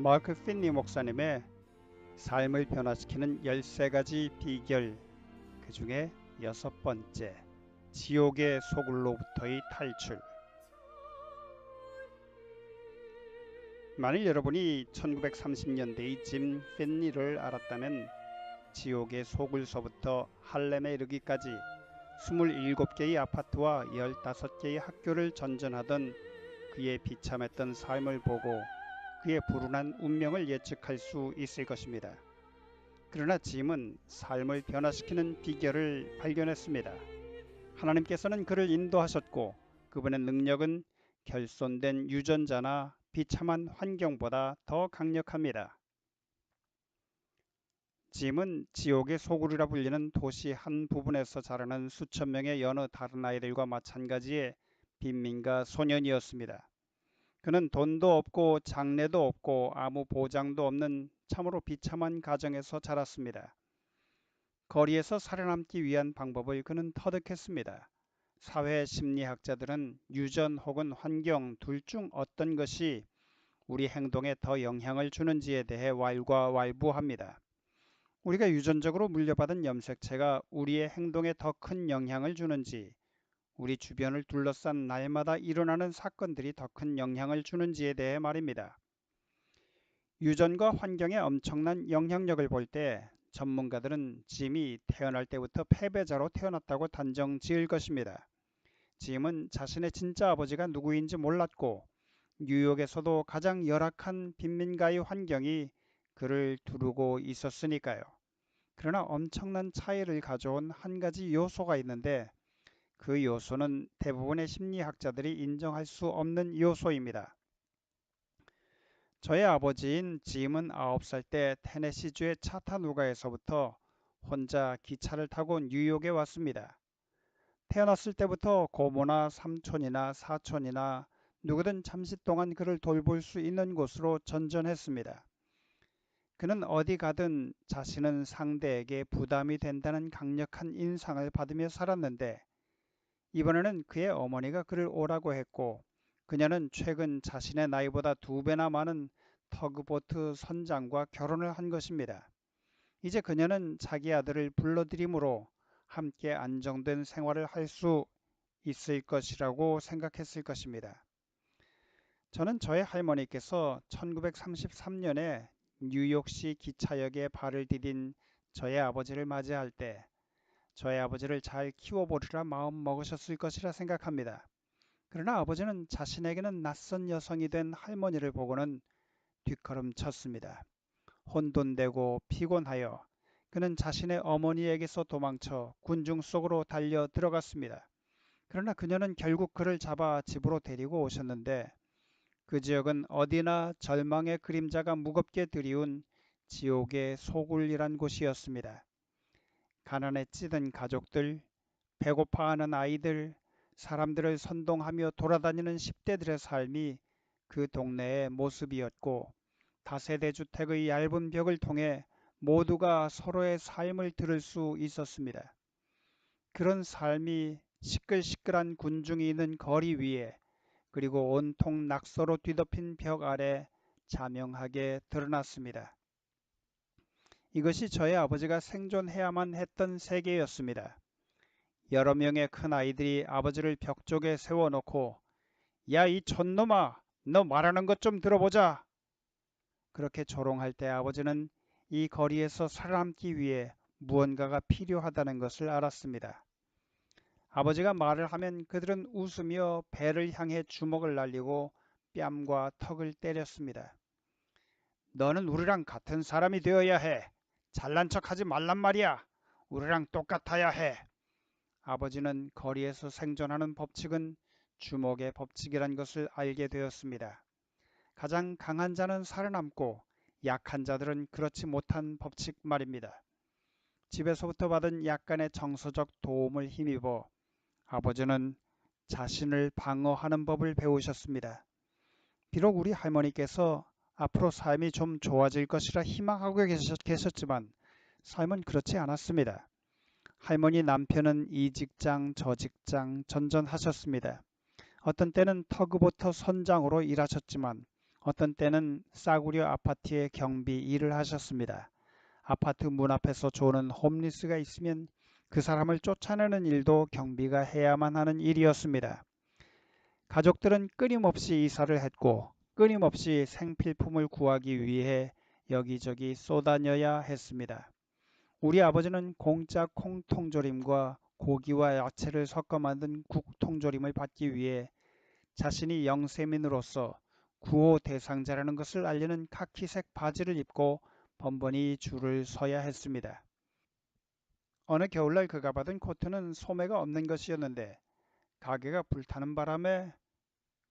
마크 핀니 목사님의 삶을 변화시키는 13가지 비결, 그 중에 6번째, 지옥의 소굴로부터의 탈출. 만일 여러분이 1930년대의 짐 핀니를 알았다면 지옥의 소굴서부터 할렘에 이르기까지 27개의 아파트와 15개의 학교를 전전하던 그의 비참했던 삶을 보고 그의 불운한 운명을 예측할 수 있을 것입니다. 그러나 짐은 삶을 변화시키는 비결을 발견했습니다. 하나님께서는 그를 인도하셨고 그분의 능력은 결손된 유전자나 비참한 환경보다 더 강력합니다. 짐은 지옥의 소굴이라 불리는 도시 한 부분에서 자라는 수천 명의 여느 다른 아이들과 마찬가지의 빈민가 소년이었습니다. 그는 돈도 없고 장래도 없고 아무 보장도 없는 참으로 비참한 가정에서 자랐습니다. 거리에서 살아남기 위한 방법을 그는 터득했습니다. 사회 심리학자들은 유전 혹은 환경 둘 중 어떤 것이 우리 행동에 더 영향을 주는지에 대해 왈가왈부합니다. 우리가 유전적으로 물려받은 염색체가 우리의 행동에 더 큰 영향을 주는지, 우리 주변을 둘러싼 날마다 일어나는 사건들이 더 큰 영향을 주는지에 대해 말입니다. 유전과 환경의 엄청난 영향력을 볼 때 전문가들은 짐이 태어날 때부터 패배자로 태어났다고 단정 지을 것입니다. 짐은 자신의 진짜 아버지가 누구인지 몰랐고 뉴욕에서도 가장 열악한 빈민가의 환경이 그를 두르고 있었으니까요. 그러나 엄청난 차이를 가져온 한 가지 요소가 있는데 그 요소는 대부분의 심리학자들이 인정할 수 없는 요소입니다. 저의 아버지인 짐은 9살 때 테네시주의 차타누가에서부터 혼자 기차를 타고 뉴욕에 왔습니다. 태어났을 때부터 고모나 삼촌이나 사촌이나 누구든 잠시 동안 그를 돌볼 수 있는 곳으로 전전했습니다. 그는 어디 가든 자신은 상대에게 부담이 된다는 강력한 인상을 받으며 살았는데 이번에는 그의 어머니가 그를 오라고 했고 그녀는 최근 자신의 나이보다 2배나 많은 터그보트 선장과 결혼을 한 것입니다. 이제 그녀는 자기 아들을 불러들임으로 함께 안정된 생활을 할 수 있을 것이라고 생각했을 것입니다. 저는 저의 할머니께서 1933년에 뉴욕시 기차역에 발을 디딘 저의 아버지를 맞이할 때 저의 아버지를 잘 키워보리라 마음 먹으셨을 것이라 생각합니다. 그러나 아버지는 자신에게는 낯선 여성이 된 할머니를 보고는 뒷걸음쳤습니다. 혼돈되고 피곤하여 그는 자신의 어머니에게서 도망쳐 군중 속으로 달려 들어갔습니다. 그러나 그녀는 결국 그를 잡아 집으로 데리고 오셨는데 그 지역은 어디나 절망의 그림자가 무겁게 드리운 지옥의 소굴이란 곳이었습니다. 가난에 찌든 가족들, 배고파하는 아이들, 사람들을 선동하며 돌아다니는 10대들의 삶이 그 동네의 모습이었고 다세대 주택의 얇은 벽을 통해 모두가 서로의 삶을 들을 수 있었습니다. 그런 삶이 시끌시끌한 군중이 있는 거리 위에 그리고 온통 낙서로 뒤덮인 벽 아래 자명하게 드러났습니다. 이것이 저의 아버지가 생존해야만 했던 세계였습니다. 여러 명의 큰 아이들이 아버지를 벽 쪽에 세워놓고 야, 이 촌놈아, 너 말하는 것 좀 들어보자. 그렇게 조롱할 때 아버지는 이 거리에서 살아남기 위해 무언가가 필요하다는 것을 알았습니다. 아버지가 말을 하면 그들은 웃으며 배를 향해 주먹을 날리고 뺨과 턱을 때렸습니다. 너는 우리랑 같은 사람이 되어야 해. 잘난 척하지 말란 말이야. 우리랑 똑같아야 해. 아버지는 거리에서 생존하는 법칙은 주먹의 법칙이란 것을 알게 되었습니다. 가장 강한 자는 살아남고 약한 자들은 그렇지 못한 법칙 말입니다. 집에서부터 받은 약간의 정서적 도움을 힘입어 아버지는 자신을 방어하는 법을 배우셨습니다. 비록 우리 할머니께서 앞으로 삶이 좀 좋아질 것이라 희망하고 계셨지만 삶은 그렇지 않았습니다. 할머니 남편은 이 직장 저 직장 전전하셨습니다. 어떤 때는 터그보트 선장으로 일하셨지만 어떤 때는 싸구려 아파트의 경비 일을 하셨습니다. 아파트 문 앞에서 조는 홈리스가 있으면 그 사람을 쫓아내는 일도 경비가 해야만 하는 일이었습니다. 가족들은 끊임없이 이사를 했고 끊임없이 생필품을 구하기 위해 여기저기 쏘다녀야 했습니다. 우리 아버지는 공짜 콩통조림과 고기와 야채를 섞어 만든 국통조림을 받기 위해 자신이 영세민으로서 구호 대상자라는 것을 알리는 카키색 바지를 입고 번번이 줄을 서야 했습니다. 어느 겨울날 그가 받은 코트는 소매가 없는 것이었는데 가게가 불타는 바람에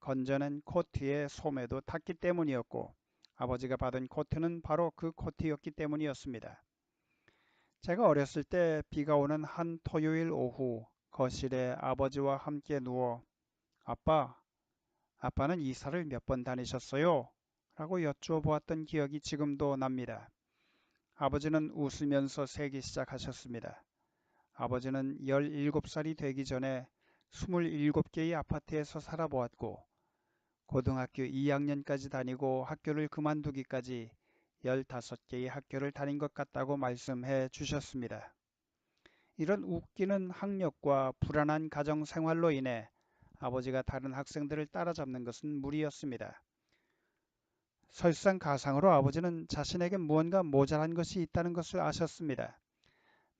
건져낸 코트의 소매도 탔기 때문이었고 아버지가 받은 코트는 바로 그 코트였기 때문이었습니다. 제가 어렸을 때 비가 오는 한 토요일 오후 거실에 아버지와 함께 누워 아빠는 이사를 몇 번 다니셨어요? 라고 여쭈어 보았던 기억이 지금도 납니다. 아버지는 웃으면서 세기 시작하셨습니다. 아버지는 17살이 되기 전에 27개의 아파트에서 살아보았고 고등학교 2학년까지 다니고 학교를 그만두기까지 15개의 학교를 다닌 것 같다고 말씀해 주셨습니다. 이런 웃기는 학력과 불안한 가정 생활로 인해 아버지가 다른 학생들을 따라잡는 것은 무리였습니다. 설상가상으로 아버지는 자신에게 무언가 모자란 것이 있다는 것을 아셨습니다.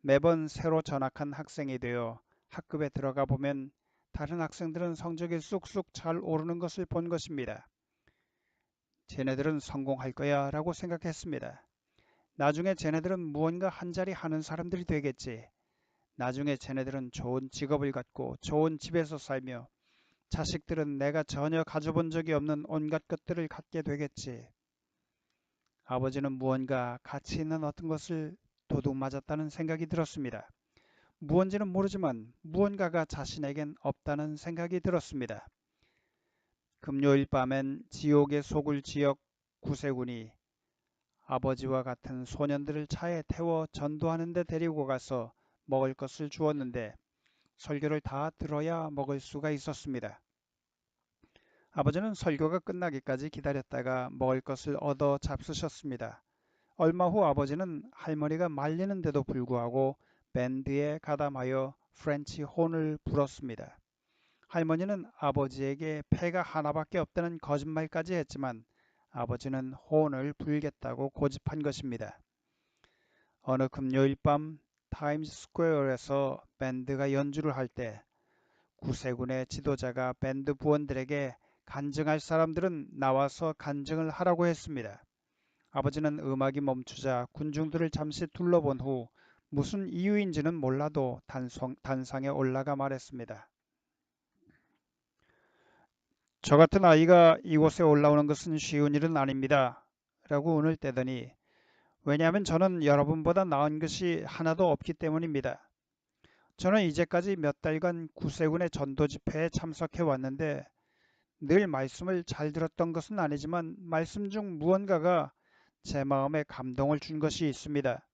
매번 새로 전학한 학생이 되어 학급에 들어가 보면 다른 학생들은 성적이 쑥쑥 잘 오르는 것을 본 것입니다. 쟤네들은 성공할 거야 라고 생각했습니다. 나중에 쟤네들은 무언가 한 자리 하는 사람들이 되겠지. 나중에 쟤네들은 좋은 직업을 갖고 좋은 집에서 살며 자식들은 내가 전혀 가져본 적이 없는 온갖 것들을 갖게 되겠지. 아버지는 무언가 가치 있는 어떤 것을 도둑맞았다는 생각이 들었습니다. 무언지는 모르지만 무언가가 자신에겐 없다는 생각이 들었습니다. 금요일 밤엔 지옥의 소굴 지역 구세군이 아버지와 같은 소년들을 차에 태워 전도하는 데 데리고 가서 먹을 것을 주었는데 설교를 다 들어야 먹을 수가 있었습니다. 아버지는 설교가 끝나기까지 기다렸다가 먹을 것을 얻어 잡수셨습니다. 얼마 후 아버지는 할머니가 말리는데도 불구하고 밴드에 가담하여 프렌치 혼을 불었습니다. 할머니는 아버지에게 패가 하나밖에 없다는 거짓말까지 했지만 아버지는 혼을 불겠다고 고집한 것입니다. 어느 금요일 밤 타임스 스퀘어에서 밴드가 연주를 할 때 구세군의 지도자가 밴드 부원들에게 간증할 사람들은 나와서 간증을 하라고 했습니다. 아버지는 음악이 멈추자 군중들을 잠시 둘러본 후 무슨 이유인지는 몰라도 단상에 올라가 말했습니다. 저 같은 아이가 이곳에 올라오는 것은 쉬운 일은 아닙니다. 라고 운을 떼더니 왜냐하면 저는 여러분보다 나은 것이 하나도 없기 때문입니다. 저는 이제까지 몇 달간 구세군의 전도 집회에 참석해 왔는데 늘 말씀을 잘 들었던 것은 아니지만 말씀 중 무언가가 제 마음에 감동을 준 것이 있습니다.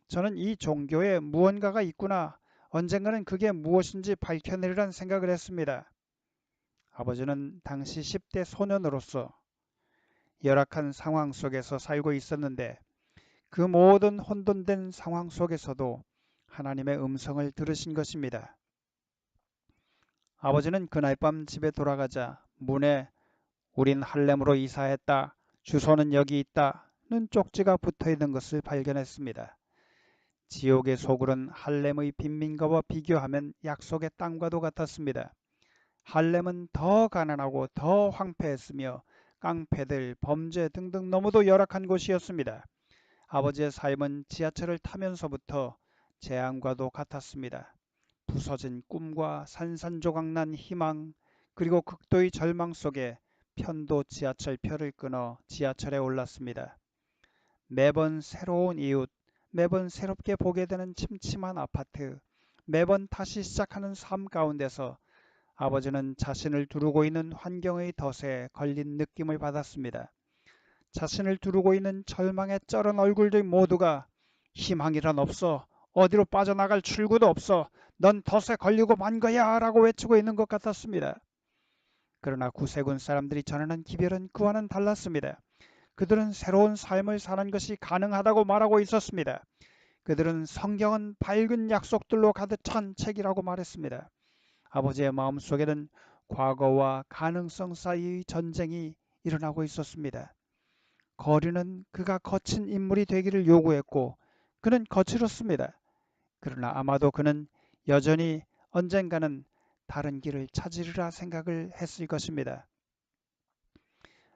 저는 이 종교에 무언가가 있구나. 언젠가는 그게 무엇인지 밝혀내리란 생각을 했습니다. 아버지는 당시 10대 소년으로서 열악한 상황 속에서 살고 있었는데 그 모든 혼돈된 상황 속에서도 하나님의 음성을 들으신 것입니다. 아버지는 그날 밤 집에 돌아가자 문에 우린 할렘으로 이사했다. 주소는 여기 있다는 쪽지가 붙어있는 것을 발견했습니다. 지옥의 소굴은 할렘의 빈민가와 비교하면 약속의 땅과도 같았습니다. 할렘은 더 가난하고 더 황폐했으며 깡패들, 범죄 등등 너무도 열악한 곳이었습니다. 아버지의 삶은 지하철을 타면서부터 재앙과도 같았습니다. 부서진 꿈과 산산조각난 희망, 그리고 극도의 절망 속에 편도 지하철표를 끊어 지하철에 올랐습니다. 매번 새로운 이웃, 매번 새롭게 보게 되는 침침한 아파트, 매번 다시 시작하는 삶 가운데서 아버지는 자신을 두르고 있는 환경의 덫에 걸린 느낌을 받았습니다. 자신을 두르고 있는 절망의 쩔은 얼굴들 모두가 희망이란 없어. 어디로 빠져나갈 출구도 없어. 넌 덫에 걸리고 만 거야 라고 외치고 있는 것 같았습니다. 그러나 구세군 사람들이 전하는 기별은 그와는 달랐습니다. 그들은 새로운 삶을 사는 것이 가능하다고 말하고 있었습니다. 그들은 성경은 밝은 약속들로 가득 찬 책이라고 말했습니다. 아버지의 마음속에는 과거와 가능성 사이의 전쟁이 일어나고 있었습니다. 거리는 그가 거친 인물이 되기를 요구했고 그는 거칠었습니다. 그러나 아마도 그는 여전히 언젠가는 다른 길을 찾으리라 생각을 했을 것입니다.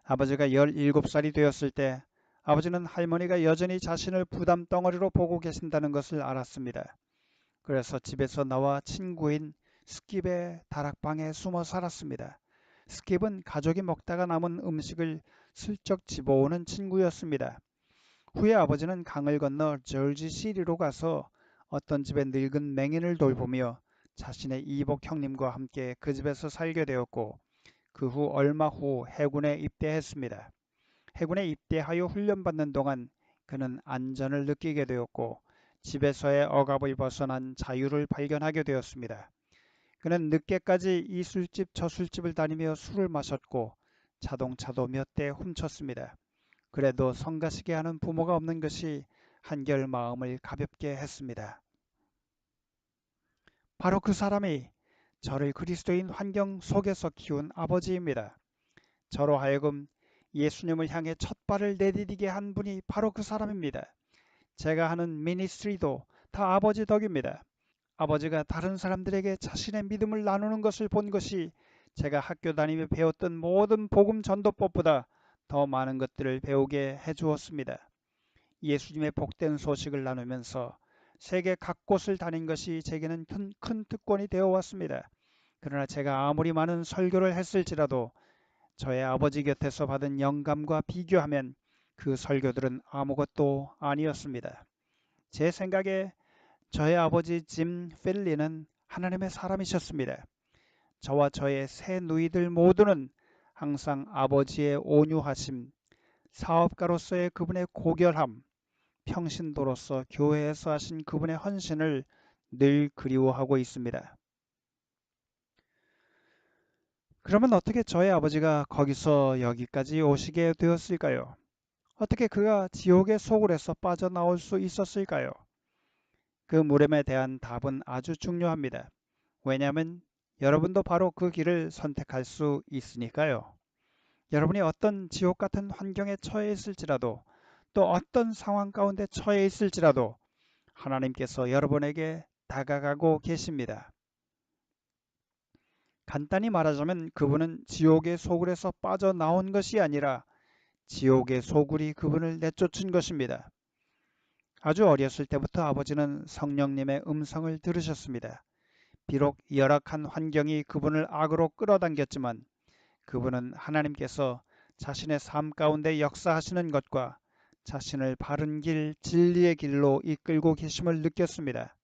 아버지가 17살이 되었을 때 아버지는 할머니가 여전히 자신을 부담 덩어리로 보고 계신다는 것을 알았습니다. 그래서 집에서 나와 친구인 스킵의 다락방에 숨어 살았습니다. 스킵은 가족이 먹다가 남은 음식을 슬쩍 집어오는 친구였습니다. 후에 아버지는 강을 건너 저지시리로 가서 어떤 집의 늙은 맹인을 돌보며 자신의 이복 형님과 함께 그 집에서 살게 되었고 그 후 얼마 후 해군에 입대했습니다. 해군에 입대하여 훈련받는 동안 그는 안전을 느끼게 되었고 집에서의 억압을 벗어난 자유를 발견하게 되었습니다. 그는 늦게까지 이 술집 저 술집을 다니며 술을 마셨고 자동차도 몇 대 훔쳤습니다. 그래도 성가시게 하는 부모가 없는 것이 한결 마음을 가볍게 했습니다. 바로 그 사람이 저를 그리스도인 환경 속에서 키운 아버지입니다. 저로 하여금 예수님을 향해 첫 발을 내디디게 한 분이 바로 그 사람입니다. 제가 하는 미니스트리도 다 아버지 덕입니다. 아버지가 다른 사람들에게 자신의 믿음을 나누는 것을 본 것이 제가 학교 다니며 배웠던 모든 복음 전도법보다 더 많은 것들을 배우게 해주었습니다. 예수님의 복된 소식을 나누면서 세계 각곳을 다닌 것이 제게는 큰 특권이 되어 왔습니다. 그러나 제가 아무리 많은 설교를 했을지라도 저의 아버지 곁에서 받은 영감과 비교하면 그 설교들은 아무것도 아니었습니다. 제 생각에 저의 아버지 짐 필리는 하나님의 사람이셨습니다. 저와 저의 세 누이들 모두는 항상 아버지의 온유하심, 사업가로서의 그분의 고결함, 평신도로서 교회에서 하신 그분의 헌신을 늘 그리워하고 있습니다. 그러면 어떻게 저의 아버지가 거기서 여기까지 오시게 되었을까요? 어떻게 그가 지옥의 소굴에서 빠져나올 수 있었을까요? 그 물음에 대한 답은 아주 중요합니다. 왜냐하면 여러분도 바로 그 길을 선택할 수 있으니까요. 여러분이 어떤 지옥 같은 환경에 처해 있을지라도 또 어떤 상황 가운데 처해 있을지라도 하나님께서 여러분에게 다가가고 계십니다. 간단히 말하자면 그분은 지옥의 소굴에서 빠져나온 것이 아니라 지옥의 소굴이 그분을 내쫓은 것입니다. 아주 어렸을 때부터 아버지는 성령님의 음성을 들으셨습니다. 비록 열악한 환경이 그분을 악으로 끌어당겼지만 그분은 하나님께서 자신의 삶 가운데 역사하시는 것과 자신을 바른 길, 진리의 길로 이끌고 계심을 느꼈습니다.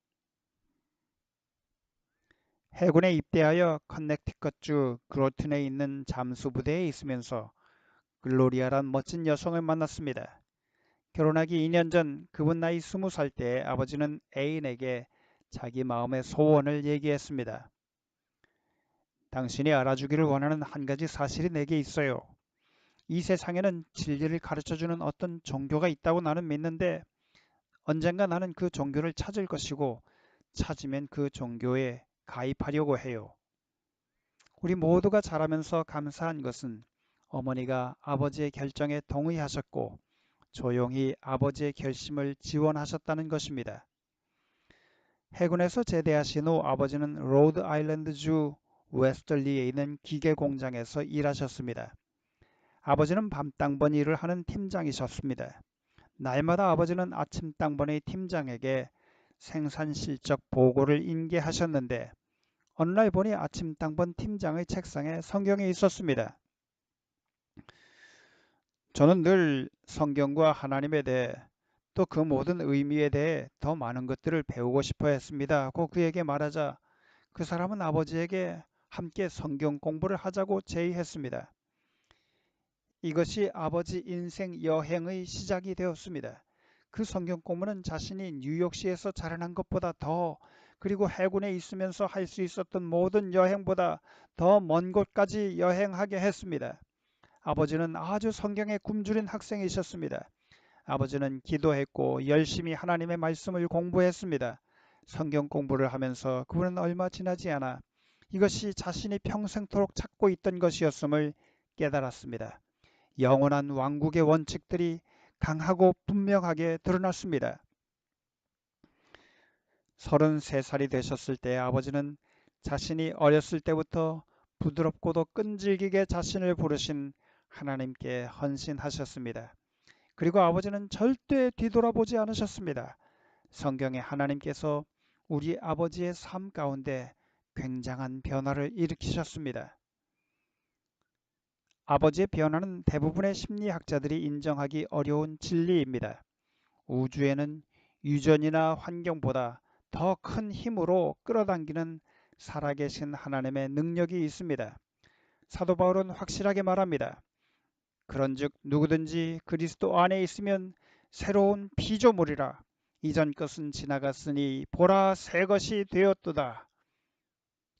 해군에 입대하여 커넥티컷주 그로튼에 있는 잠수부대에 있으면서 글로리아란 멋진 여성을 만났습니다. 결혼하기 2년 전 그분 나이 20살 때 아버지는 애인에게 자기 마음의 소원을 얘기했습니다. 당신이 알아주기를 원하는 한 가지 사실이 내게 있어요. 이 세상에는 진리를 가르쳐주는 어떤 종교가 있다고 나는 믿는데 언젠가 나는 그 종교를 찾을 것이고 찾으면 그 종교에 가입하려고 해요. 우리 모두가 자라면서 감사한 것은 어머니가 아버지의 결정에 동의하셨고 조용히 아버지의 결심을 지원하셨다는 것입니다. 해군에서 제대하신 후 아버지는 로드 아일랜드주 웨스털리에 있는 기계 공장에서 일하셨습니다. 아버지는 밤땅번 일을 하는 팀장이셨습니다. 날마다 아버지는 아침 땅번의 팀장에게 생산 실적 보고를 인계하셨는데 어느 날 보니 아침 땅번 팀장의 책상에 성경이 있었습니다. 저는 늘 성경과 하나님에 대해 또 그 모든 의미에 대해 더 많은 것들을 배우고 싶어 했습니다. 고 그에게 말하자 그 사람은 아버지에게 함께 성경 공부를 하자고 제의했습니다. 이것이 아버지 인생 여행의 시작이 되었습니다. 그 성경 공부는 자신이 뉴욕시에서 자라난 것보다 더 그리고 해군에 있으면서 할 수 있었던 모든 여행보다 더 먼 곳까지 여행하게 했습니다. 아버지는 아주 성경에 굶주린 학생이셨습니다. 아버지는 기도했고 열심히 하나님의 말씀을 공부했습니다. 성경 공부를 하면서 그분은 얼마 지나지 않아 이것이 자신이 평생토록 찾고 있던 것이었음을 깨달았습니다. 영원한 왕국의 원칙들이 강하고 분명하게 드러났습니다. 33살이 되셨을 때 아버지는 자신이 어렸을 때부터 부드럽고도 끈질기게 자신을 부르신 하나님께 헌신하셨습니다. 그리고 아버지는 절대 뒤돌아보지 않으셨습니다. 성경에 하나님께서 우리 아버지의 삶 가운데 굉장한 변화를 일으키셨습니다. 아버지의 변화는 대부분의 심리학자들이 인정하기 어려운 진리입니다. 우주에는 유전이나 환경보다 더 큰 힘으로 끌어당기는 살아계신 하나님의 능력이 있습니다. 사도 바울은 확실하게 말합니다. 그런즉 누구든지 그리스도 안에 있으면 새로운 피조물이라. 이전 것은 지나갔으니 보라 새 것이 되었도다.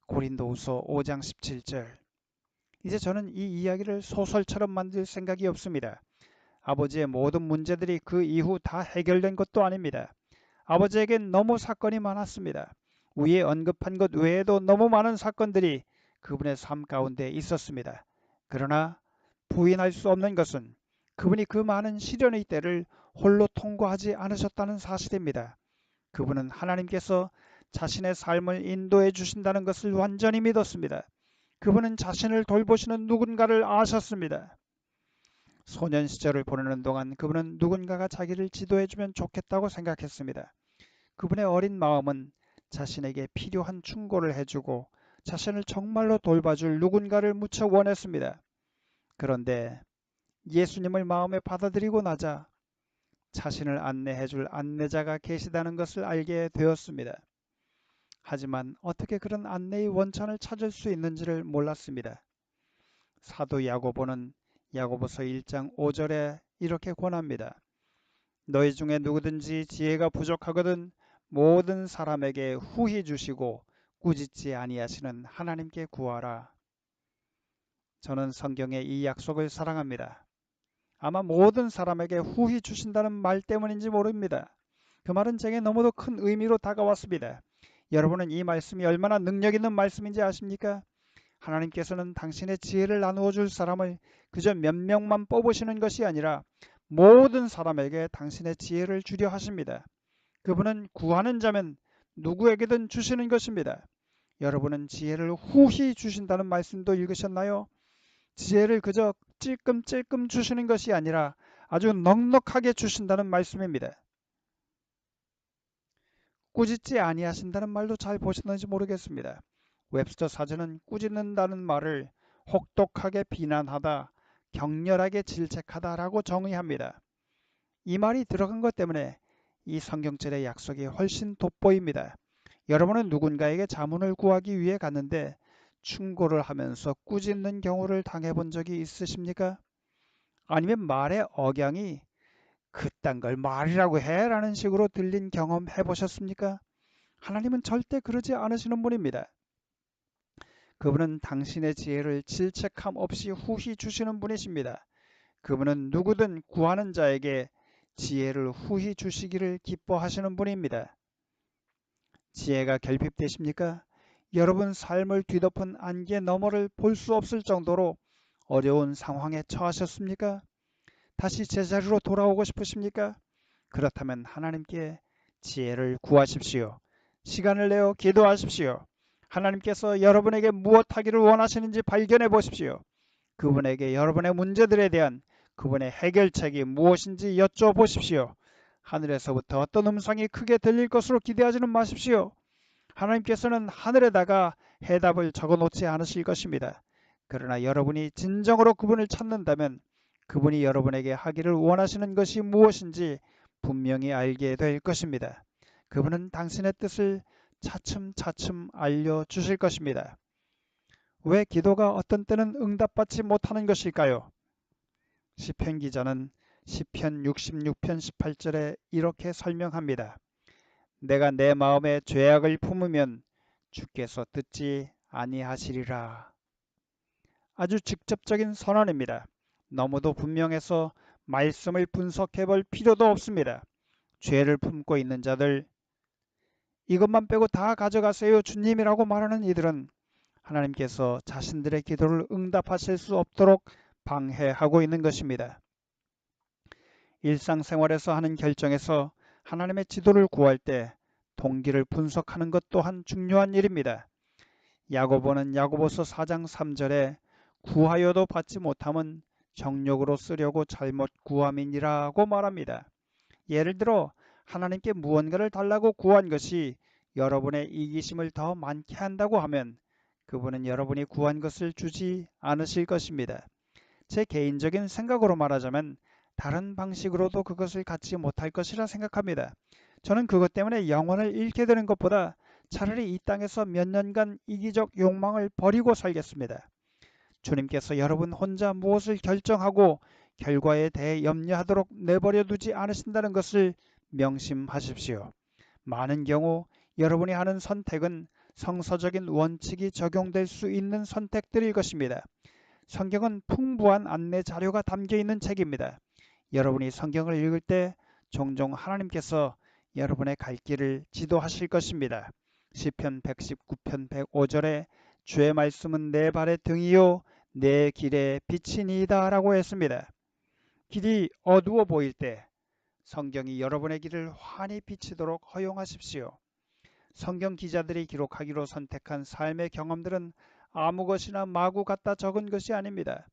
고린도후서 5장 17절. 이제 저는 이 이야기를 소설처럼 만들 생각이 없습니다. 아버지의 모든 문제들이 그 이후 다 해결된 것도 아닙니다. 아버지에겐 너무 사건이 많았습니다. 위에 언급한 것 외에도 너무 많은 사건들이 그분의 삶 가운데 있었습니다. 그러나 부인할 수 없는 것은 그분이 그 많은 시련의 때를 홀로 통과하지 않으셨다는 사실입니다. 그분은 하나님께서 자신의 삶을 인도해 주신다는 것을 완전히 믿었습니다. 그분은 자신을 돌보시는 누군가를 아셨습니다. 소년 시절을 보내는 동안 그분은 누군가가 자기를 지도해주면 좋겠다고 생각했습니다. 그분의 어린 마음은 자신에게 필요한 충고를 해주고 자신을 정말로 돌봐줄 누군가를 무척 원했습니다. 그런데 예수님을 마음에 받아들이고 나자 자신을 안내해줄 안내자가 계시다는 것을 알게 되었습니다. 하지만 어떻게 그런 안내의 원천을 찾을 수 있는지를 몰랐습니다. 사도 야고보는 야고보서 1장 5절에 이렇게 권합니다. 너희 중에 누구든지 지혜가 부족하거든 모든 사람에게 후히 주시고 꾸짖지 아니하시는 하나님께 구하라. 저는 성경의 이 약속을 사랑합니다. 아마 모든 사람에게 후히 주신다는 말 때문인지 모릅니다. 그 말은 제게 너무도 큰 의미로 다가왔습니다. 여러분은 이 말씀이 얼마나 능력 있는 말씀인지 아십니까? 하나님께서는 당신의 지혜를 나누어 줄 사람을 그저 몇 명만 뽑으시는 것이 아니라 모든 사람에게 당신의 지혜를 주려 하십니다. 그분은 구하는 자면 누구에게든 주시는 것입니다. 여러분은 지혜를 후히 주신다는 말씀도 읽으셨나요? 지혜를 그저 찔끔찔끔 주시는 것이 아니라 아주 넉넉하게 주신다는 말씀입니다. 꾸짖지 아니하신다는 말도 잘 보셨는지 모르겠습니다. 웹스터 사전은 꾸짖는다는 말을 혹독하게 비난하다, 격렬하게 질책하다라고 정의합니다. 이 말이 들어간 것 때문에 이 성경절의 약속이 훨씬 돋보입니다. 여러분은 누군가에게 자문을 구하기 위해 갔는데 충고를 하면서 꾸짖는 경우를 당해본 적이 있으십니까? 아니면 말의 억양이 그딴 걸 말이라고 해 라는 식으로 들린 경험 해보셨습니까? 하나님은 절대 그러지 않으시는 분입니다. 그분은 당신의 지혜를 질책함 없이 후히 주시는 분이십니다. 그분은 누구든 구하는 자에게 지혜를 후히 주시기를 기뻐하시는 분입니다. 지혜가 결핍되십니까? 여러분 삶을 뒤덮은 안개 너머를 볼 수 없을 정도로 어려운 상황에 처하셨습니까? 다시 제자리로 돌아오고 싶으십니까? 그렇다면 하나님께 지혜를 구하십시오. 시간을 내어 기도하십시오. 하나님께서 여러분에게 무엇하기를 원하시는지 발견해 보십시오. 그분에게 여러분의 문제들에 대한 그분의 해결책이 무엇인지 여쭤보십시오. 하늘에서부터 어떤 음성이 크게 들릴 것으로 기대하지는 마십시오. 하나님께서는 하늘에다가 해답을 적어놓지 않으실 것입니다. 그러나 여러분이 진정으로 그분을 찾는다면 그분이 여러분에게 하기를 원하시는 것이 무엇인지 분명히 알게 될 것입니다. 그분은 당신의 뜻을 차츰차츰 알려주실 것입니다. 왜 기도가 어떤 때는 응답받지 못하는 것일까요? 시편 기자는 시편 66편 18절에 이렇게 설명합니다. 내가 내 마음에 죄악을 품으면 주께서 듣지 아니하시리라. 아주 직접적인 선언입니다. 너무도 분명해서 말씀을 분석해 볼 필요도 없습니다. 죄를 품고 있는 자들, 이것만 빼고 다 가져가세요 주님이라고 말하는 이들은 하나님께서 자신들의 기도를 응답하실 수 없도록 방해하고 있는 것입니다. 일상생활에서 하는 결정에서 하나님의 지도를 구할 때 동기를 분석하는 것 또한 중요한 일입니다. 야고보는 야고보서 4장 3절에 구하여도 받지 못함은 정욕으로 쓰려고 잘못 구함이니라고 말합니다. 예를 들어 하나님께 무언가를 달라고 구한 것이 여러분의 이기심을 더 많게 한다고 하면 그분은 여러분이 구한 것을 주지 않으실 것입니다. 제 개인적인 생각으로 말하자면 다른 방식으로도 그것을 갖지 못할 것이라 생각합니다. 저는 그것 때문에 영혼을 잃게 되는 것보다 차라리 이 땅에서 몇 년간 이기적 욕망을 버리고 살겠습니다. 주님께서 여러분 혼자 무엇을 결정하고 결과에 대해 염려하도록 내버려 두지 않으신다는 것을 명심하십시오. 많은 경우 여러분이 하는 선택은 성서적인 원칙이 적용될 수 있는 선택들일 것입니다. 성경은 풍부한 안내 자료가 담겨 있는 책입니다. 여러분이 성경을 읽을 때 종종 하나님께서 여러분의 갈 길을 지도하실 것입니다. 시편 119편 105절에 주의 말씀은 내 발의 등이요 내 길의 빛이니이다 라고 했습니다. 길이 어두워 보일 때 성경이 여러분의 길을 환히 비치도록 허용하십시오. 성경 기자들이 기록하기로 선택한 삶의 경험들은 아무 것이나 마구 갖다 적은 것이 아닙니다.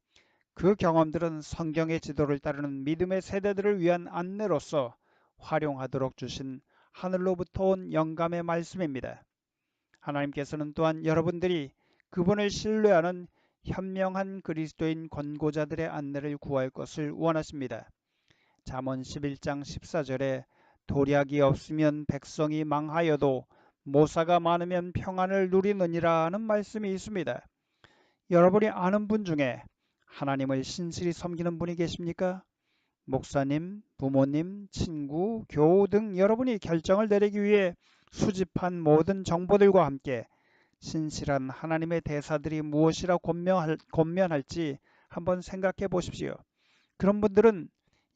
그 경험들은 성경의 지도를 따르는 믿음의 세대들을 위한 안내로서 활용하도록 주신 하늘로부터 온 영감의 말씀입니다. 하나님께서는 또한 여러분들이 그분을 신뢰하는 현명한 그리스도인 권고자들의 안내를 구할 것을 원하십니다. 잠언 11장 14절에 도략이 없으면 백성이 망하여도 모사가 많으면 평안을 누리느니라는 말씀이 있습니다. 여러분이 아는 분 중에 하나님을 신실히 섬기는 분이 계십니까? 목사님, 부모님, 친구, 교우 등 여러분이 결정을 내리기 위해 수집한 모든 정보들과 함께 신실한 하나님의 대사들이 무엇이라 권면할지 한번 생각해 보십시오. 그런 분들은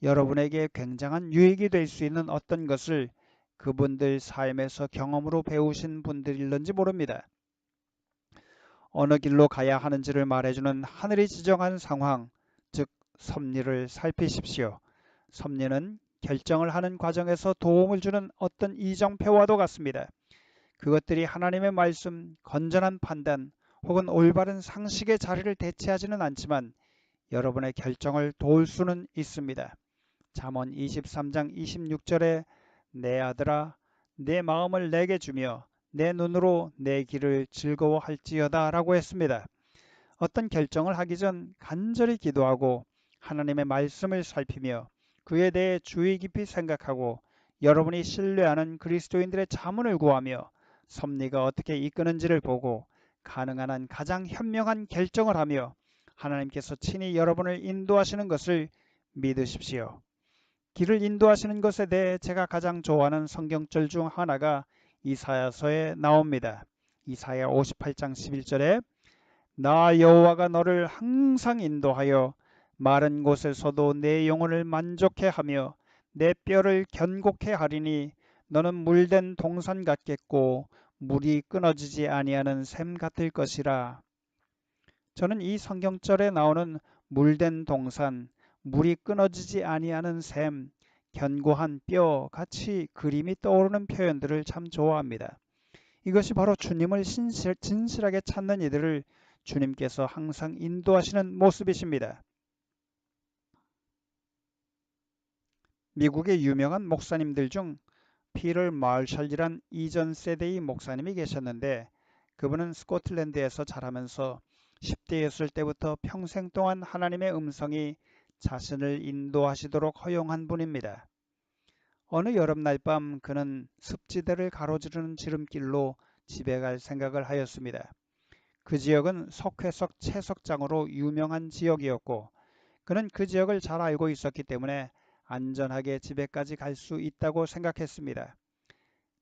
여러분에게 굉장한 유익이 될 수 있는 어떤 것을 그분들 삶에서 경험으로 배우신 분들일런지 모릅니다. 어느 길로 가야 하는지를 말해주는 하늘이 지정한 상황, 즉 섭리를 살피십시오. 섭리는 결정을 하는 과정에서 도움을 주는 어떤 이정표와도 같습니다. 그것들이 하나님의 말씀, 건전한 판단 혹은 올바른 상식의 자리를 대체하지는 않지만 여러분의 결정을 도울 수는 있습니다. 잠언 23장 26절에 내 아들아 내 마음을 내게 주며 내 눈으로 내 길을 즐거워할지어다 라고 했습니다. 어떤 결정을 하기 전 간절히 기도하고 하나님의 말씀을 살피며 그에 대해 주의 깊이 생각하고 여러분이 신뢰하는 그리스도인들의 자문을 구하며 섭리가 어떻게 이끄는지를 보고 가능한 한 가장 현명한 결정을 하며 하나님께서 친히 여러분을 인도하시는 것을 믿으십시오. 길을 인도하시는 것에 대해 제가 가장 좋아하는 성경절 중 하나가 이사야서에 나옵니다. 이사야 58장 11절에 나 여호와가 너를 항상 인도하여 마른 곳에서도 내 영혼을 만족해 하며 내 뼈를 견고케 하리니 너는 물된 동산 같겠고 물이 끊어지지 아니하는 샘 같을 것이라. 저는 이 성경절에 나오는 물된 동산, 물이 끊어지지 아니하는 샘, 견고한 뼈 같이 그림이 떠오르는 표현들을 참 좋아합니다. 이것이 바로 주님을 진실하게 찾는 이들을 주님께서 항상 인도하시는 모습이십니다. 미국의 유명한 목사님들 중 피터 마셜이란 이전 세대의 목사님이 계셨는데 그분은 스코틀랜드에서 자라면서 10대였을 때부터 평생 동안 하나님의 음성이 자신을 인도하시도록 허용한 분입니다. 어느 여름날 밤 그는 습지대를 가로지르는 지름길로 집에 갈 생각을 하였습니다. 그 지역은 석회석 채석장으로 유명한 지역이었고 그는 그 지역을 잘 알고 있었기 때문에 안전하게 집에까지 갈 수 있다고 생각했습니다.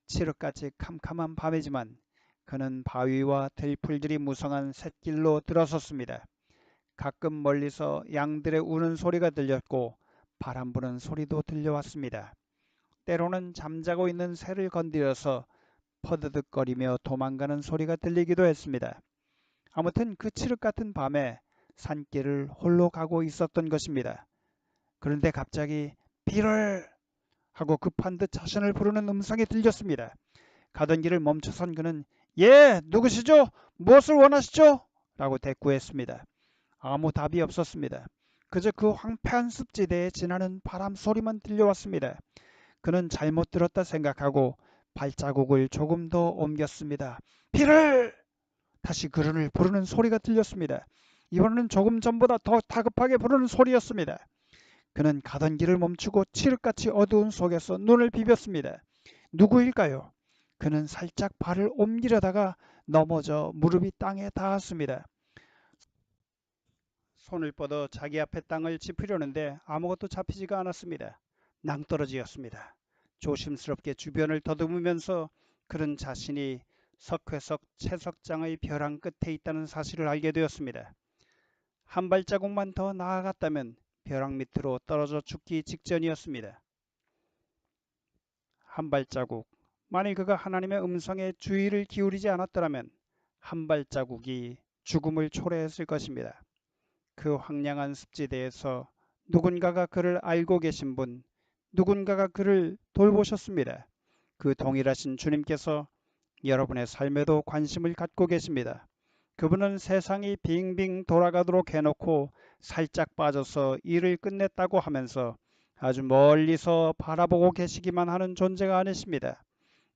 칠흑같이 캄캄한 밤이지만 그는 바위와 들풀들이 무성한 샛길로 들어섰습니다. 가끔 멀리서 양들의 우는 소리가 들렸고 바람 부는 소리도 들려왔습니다. 때로는 잠자고 있는 새를 건드려서 퍼드득거리며 도망가는 소리가 들리기도 했습니다. 아무튼 그 칠흑 같은 밤에 산길을 홀로 가고 있었던 것입니다. 그런데 갑자기 비를 하고 급한 듯 자신을 부르는 음성이 들렸습니다. 가던 길을 멈춰선 그는 예, 누구시죠? 무엇을 원하시죠? 라고 대꾸했습니다. 아무 답이 없었습니다. 그저 그 황폐한 습지대에 지나는 바람 소리만 들려왔습니다. 그는 잘못 들었다 생각하고 발자국을 조금 더 옮겼습니다. 비를! 다시 그를 부르는 소리가 들렸습니다. 이번에는 조금 전보다 더 다급하게 부르는 소리였습니다. 그는 가던 길을 멈추고 칠흑같이 어두운 속에서 눈을 비볐습니다. 누구일까요? 그는 살짝 발을 옮기려다가 넘어져 무릎이 땅에 닿았습니다. 손을 뻗어 자기 앞에 땅을 짚으려는데 아무것도 잡히지가 않았습니다. 낭떠러지였습니다. 조심스럽게 주변을 더듬으면서 그는 자신이 석회석 채석장의 벼랑 끝에 있다는 사실을 알게 되었습니다. 한 발자국만 더 나아갔다면 벼랑 밑으로 떨어져 죽기 직전이었습니다. 한 발자국. 만일 그가 하나님의 음성에 주의를 기울이지 않았더라면 한 발자국이 죽음을 초래했을 것입니다. 그 황량한 습지대에서 누군가가 그를 알고 계신 분, 누군가가 그를 돌보셨습니다. 그 동일하신 주님께서 여러분의 삶에도 관심을 갖고 계십니다. 그분은 세상이 빙빙 돌아가도록 해놓고 살짝 빠져서 일을 끝냈다고 하면서 아주 멀리서 바라보고 계시기만 하는 존재가 아니십니다.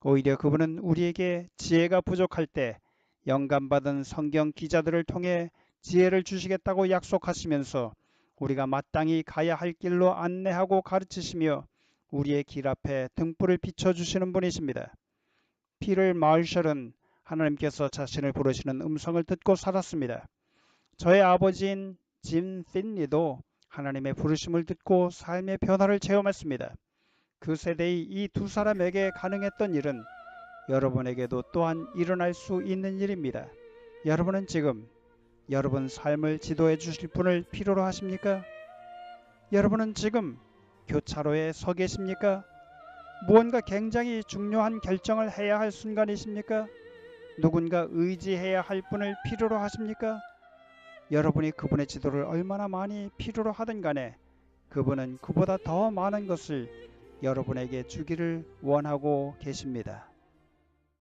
오히려 그분은 우리에게 지혜가 부족할 때 영감받은 성경 기자들을 통해 지혜를 주시겠다고 약속하시면서 우리가 마땅히 가야 할 길로 안내하고 가르치시며 우리의 길 앞에 등불을 비춰주시는 분이십니다. 피를 마셜은 하나님께서 자신을 부르시는 음성을 듣고 살았습니다. 저의 아버지인 짐 핀리도 하나님의 부르심을 듣고 삶의 변화를 체험했습니다. 그 세대의 이 두 사람에게 가능했던 일은 여러분에게도 또한 일어날 수 있는 일입니다. 여러분은 지금 여러분 삶을 지도해 주실 분을 필요로 하십니까? 여러분은 지금 교차로에 서 계십니까? 무언가 굉장히 중요한 결정을 해야 할 순간이십니까? 누군가 의지해야 할 분을 필요로 하십니까? 여러분이 그분의 지도를 얼마나 많이 필요로 하든 간에 그분은 그보다 더 많은 것을 여러분에게 주기를 원하고 계십니다.